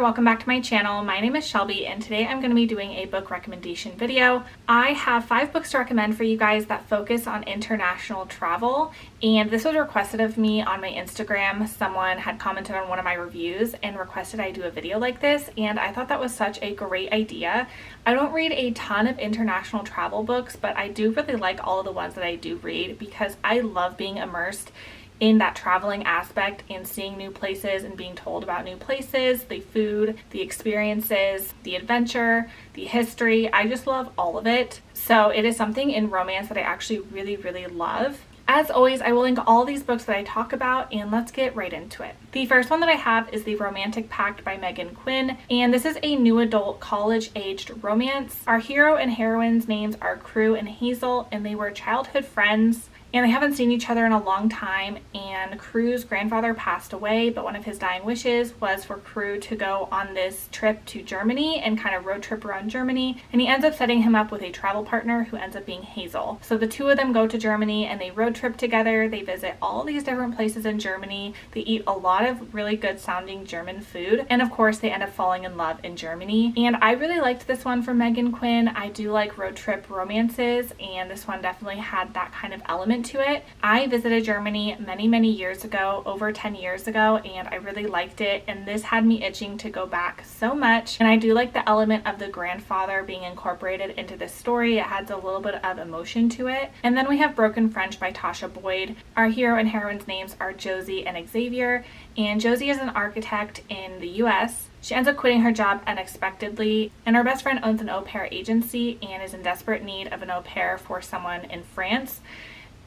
welcome back to my channel. My name is Shelby and today I'm going to be doing a book recommendation video. I have 5 books to recommend for you guys that focus on international travel, and this was requested of me on my Instagram. Someone had commented on one of my reviews and requested I do a video like this, and I thought that was such a great idea. I don't read a ton of international travel books, but I do really like all of the ones that I do read because I love being immersed in that traveling aspect and seeing new places and being told about new places, the food, the experiences, the adventure, the history. I just love all of it. So it is something in romance that I actually really love. As always, I will link all these books that I talk about, and let's get right into it. The first one that I have is The Romantic Pact by Megan Quinn, and this is a new adult college-aged romance. Our hero and heroine's names are Crew and Hazel, and they were childhood friends. And they haven't seen each other in a long time, and Crew's grandfather passed away, but one of his dying wishes was for Crew to go on this trip to Germany and kind of road trip around Germany, and he ends up setting him up with a travel partner who ends up being Hazel. So the two of them go to Germany and they road trip together. They visit all these different places in Germany. They eat a lot of really good sounding German food, and of course they end up falling in love in Germany. And I really liked this one from Megan Quinn. I do like road trip romances, and this one definitely had that kind of element to it. I visited Germany many years ago, over 10 years ago, and I really liked it, and this had me itching to go back so much. And I do like the element of the grandfather being incorporated into this story. It adds a little bit of emotion to it. And then we have Broken French by Tasha Boyd. Our hero and heroine's names are Josie and Xavier, and Josie is an architect in the US. She ends up quitting her job unexpectedly, and her best friend owns an au pair agency and is in desperate need of an au pair for someone in France.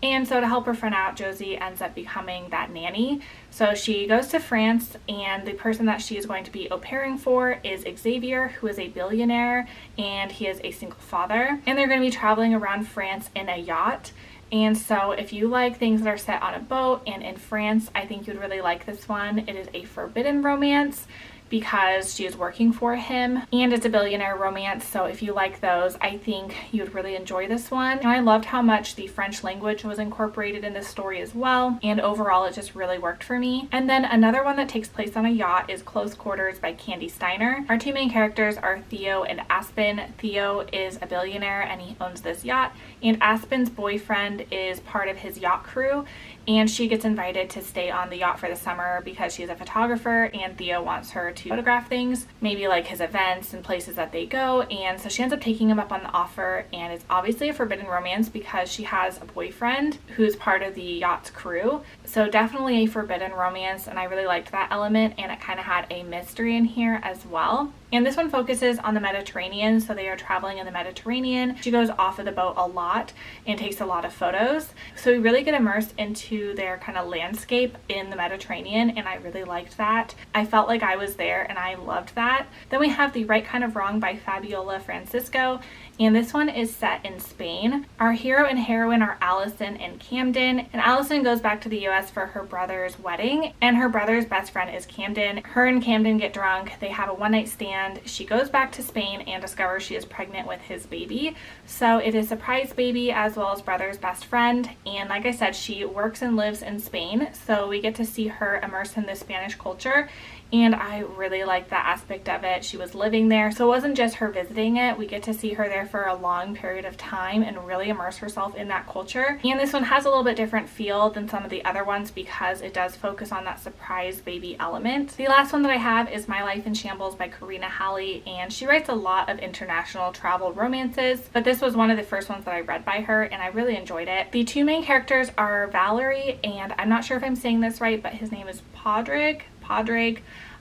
And so to help her friend out, Josie ends up becoming that nanny. So she goes to France, and the person that she is going to be au pairing for is Xavier, who is a billionaire, and he is a single father. And they're going to be traveling around France in a yacht. And so if you like things that are set on a boat and in France, I think you'd really like this one. It is a forbidden romance because she is working for him, and it's a billionaire romance, so if you like those, I think you'd really enjoy this one. And I loved how much the French language was incorporated in this story as well, and overall it just really worked for me. And then another one that takes place on a yacht is Close Quarters by Candy Steiner. Our two main characters are Theo and Aspen. Theo is a billionaire and he owns this yacht, and Aspen's boyfriend is part of his yacht crew, and she gets invited to stay on the yacht for the summer because she's a photographer, and Theo wants her to photograph things, maybe like his events and places that they go. And so she ends up taking him up on the offer, and it's obviously a forbidden romance because she has a boyfriend who's part of the yacht's crew. So definitely a forbidden romance, and I really liked that element, and it kind of had a mystery in here as well. And this one focuses on the Mediterranean, so they are traveling in the Mediterranean. She goes off of the boat a lot and takes a lot of photos. So we really get immersed into their kind of landscape in the Mediterranean, and I really liked that. I felt like I was there, and I loved that. Then we have The Right Kind of Wrong by Fabiola Francisco, and this one is set in Spain. Our hero and heroine are Allison and Camden, and Allison goes back to the US for her brother's wedding, and her brother's best friend is Camden. Her and Camden get drunk, they have a one-night stand. She goes back to Spain and discovers she is pregnant with his baby. So it is surprise baby as well as brother's best friend, and like I said, she works and lives in Spain, so we get to see her immersed in the Spanish culture. And I really liked that aspect of it. She was living there, so it wasn't just her visiting it. We get to see her there for a long period of time and really immerse herself in that culture. And this one has a little bit different feel than some of the other ones because it does focus on that surprise baby element. The last one that I have is My Life in Shambles by Karina Halley, and she writes a lot of international travel romances, but this was one of the first ones that I read by her, and I really enjoyed it. The two main characters are Valerie, and I'm not sure if I'm saying this right, but his name is Padraig.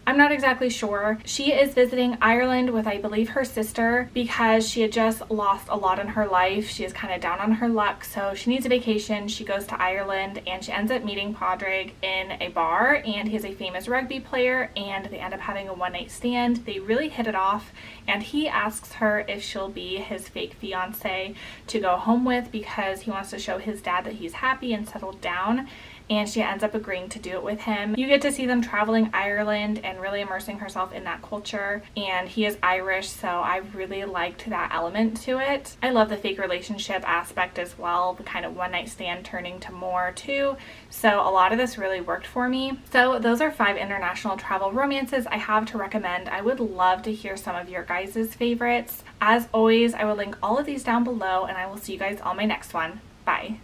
I'm not exactly sure. She is visiting Ireland with, I believe, her sister because she had just lost a lot in her life. She is kind of down on her luck, so she needs a vacation. She goes to Ireland, and she ends up meeting Padraig in a bar, and he's a famous rugby player, and they end up having a one-night stand. They really hit it off, and he asks her if she'll be his fake fiance to go home with because he wants to show his dad that he's happy and settled down. And she ends up agreeing to do it with him. You get to see them traveling Ireland and and really immersing herself in that culture. And he is Irish, so I really liked that element to it. I love the fake relationship aspect as well, the kind of one night stand turning to more too. So a lot of this really worked for me. So those are 5 international travel romances I have to recommend. I would love to hear some of your guys' favorites. As always, I will link all of these down below, and I will see you guys on my next one. Bye.